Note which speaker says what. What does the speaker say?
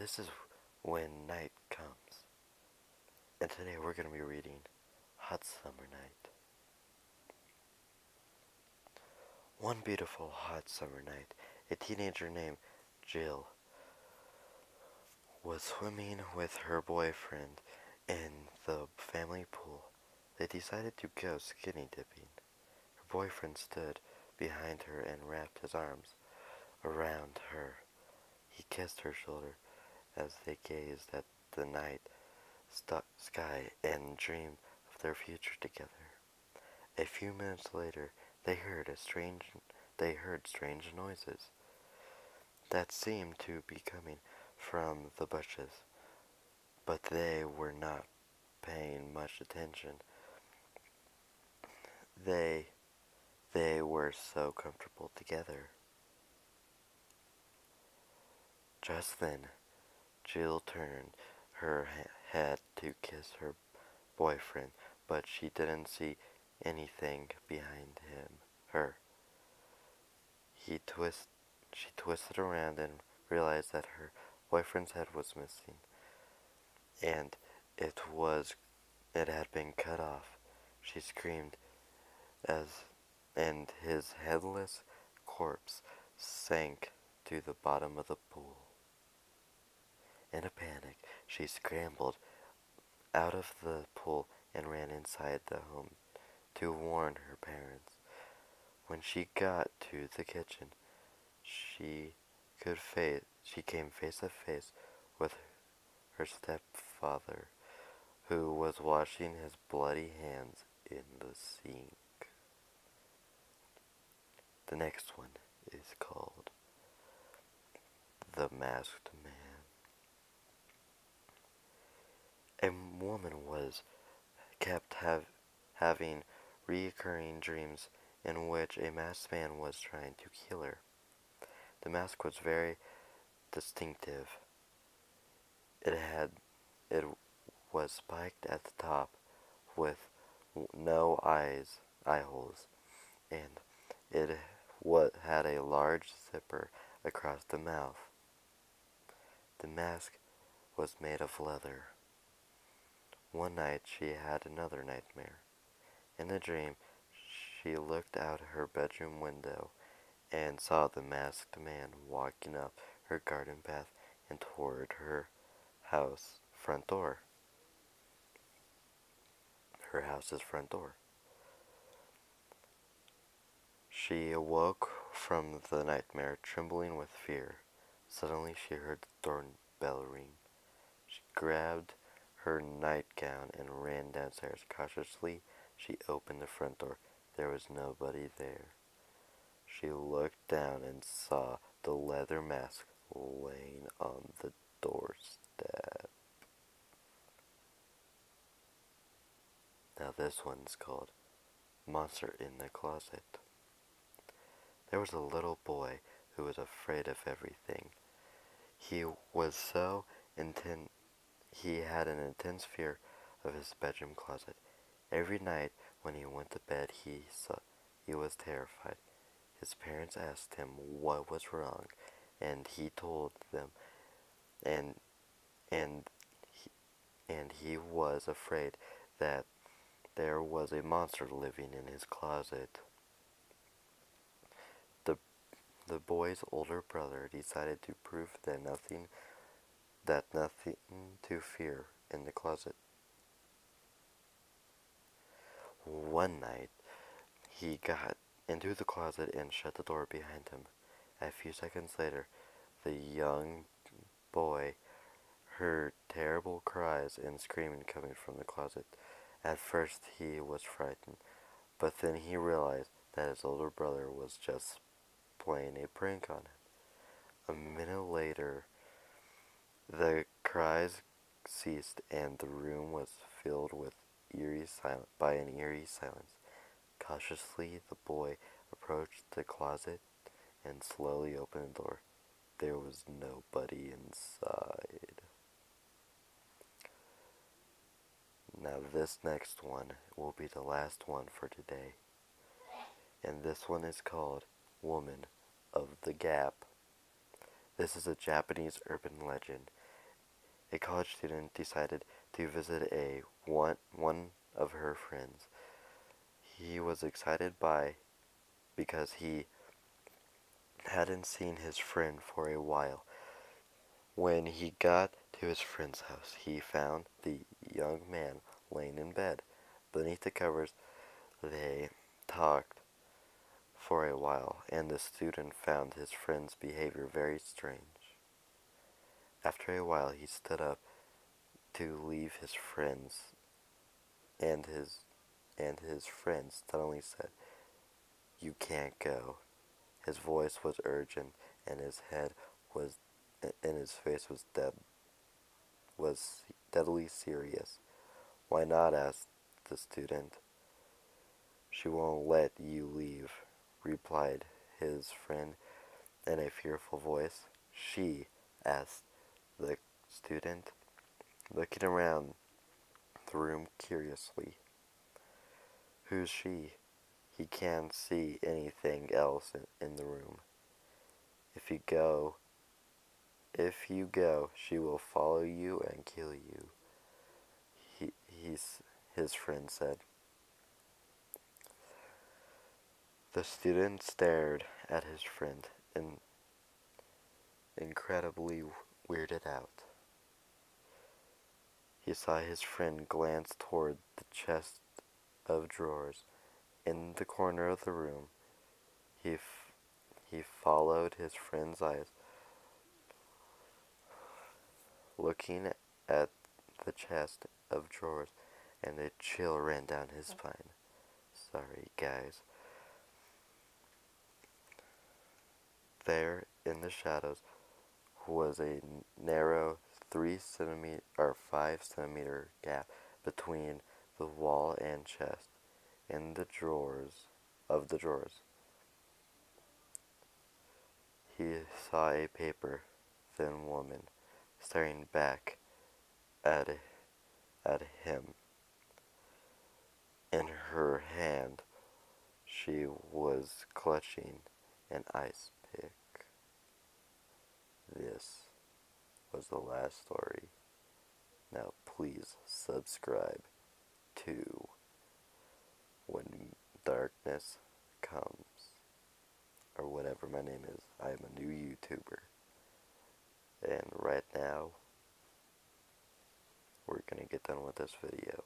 Speaker 1: This is when night comes. And today we're going to be reading Hot Summer Night. One beautiful hot summer night, a teenager named Jill was swimming with her boyfriend in the family pool. They decided to go skinny dipping. Her boyfriend stood behind her and wrapped his arms around her. He kissed her shoulder as they gazed at the night sky and dreamed of their future together. A few minutes later, they heard strange noises that seemed to be coming from the bushes, but they were not paying much attention. They they were so comfortable together. Just then, Jill turned her head to kiss her boyfriend, but she didn't see anything behind her. He twist, she twisted around and realized that her boyfriend's head was missing, and it had been cut off. She screamed as and his headless corpse sank to the bottom of the pool. In a panic, she scrambled out of the pool and ran inside the home to warn her parents. When she got to the kitchen, she she came face to face with her stepfather, who was washing his bloody hands in the sink. The next one is called The Masked Man. A woman was kept having recurring dreams in which a masked man was trying to kill her. The mask was very distinctive. It had it was spiked at the top with no eye holes, and it had a large zipper across the mouth. The mask was made of leather. One night she had another nightmare. In the dream, she looked out her bedroom window and saw the masked man walking up her garden path and toward house front door. Her house's front door. She awoke from the nightmare, trembling with fear. Suddenly she heard the doorbell ring. She grabbed her nightgown and ran downstairs. Cautiously, she opened the front door. There was nobody there. She looked down and saw the leather mask laying on the doorstep. Now this one's called Monster in the Closet. There was a little boy who was afraid of everything. He was so intent he had an intense fear of his bedroom closet. Every night when he went to bed he was terrified. His parents asked him what was wrong, and he told them and and he was afraid that there was a monster living in his closet. The the boy's older brother decided to prove that nothing to fear in the closet. One night, he got into the closet and shut the door behind him. A few seconds later, the young boy heard terrible cries and screaming coming from the closet. At first, he was frightened, but then he realized that his older brother was just playing a prank on him. A minute later, the cries ceased and the room was filled with by an eerie silence. Cautiously, the boy approached the closet and slowly opened the door. There was nobody inside. Now this next one will be the last one for today. And this one is called Woman of the Gap. This is a Japanese urban legend. a college student decided to visit one of her friends. He was excited because he hadn't seen his friend for a while. When he got to his friend's house, he found the young man laying in bed. Beneath the covers, they talked for a while, and the student found his friend's behavior very strange. After a while, he stood up to leave his friends, and his friend suddenly said, "You can't go." His voice was urgent, and was, his face was deadly serious. "Why not?" asked the student. "She won't let you leave," replied his friend in a fearful voice. "She?" asked the student, looking around the room curiously. "Who's she?" "He can't see anything else in the room. If you go, she will follow you and kill you," he, he's, his friend said. The student stared at his friend, incredibly weirded out. He saw his friend glance toward the chest of drawers in the corner of the room. He followed his friend's eyes, looking at the chest of drawers, and a chill ran down his spine. Sorry, guys. There, in the shadows, was a narrow 5 centimeter gap between the wall and chest. In the drawers, he saw a paper thin woman staring back at at him. In her hand, she was clutching an ice pick. This was the last story. Now please subscribe to When Darkness Comes, or whatever my name is. I am a new YouTuber. And right now, we're gonna get done with this video.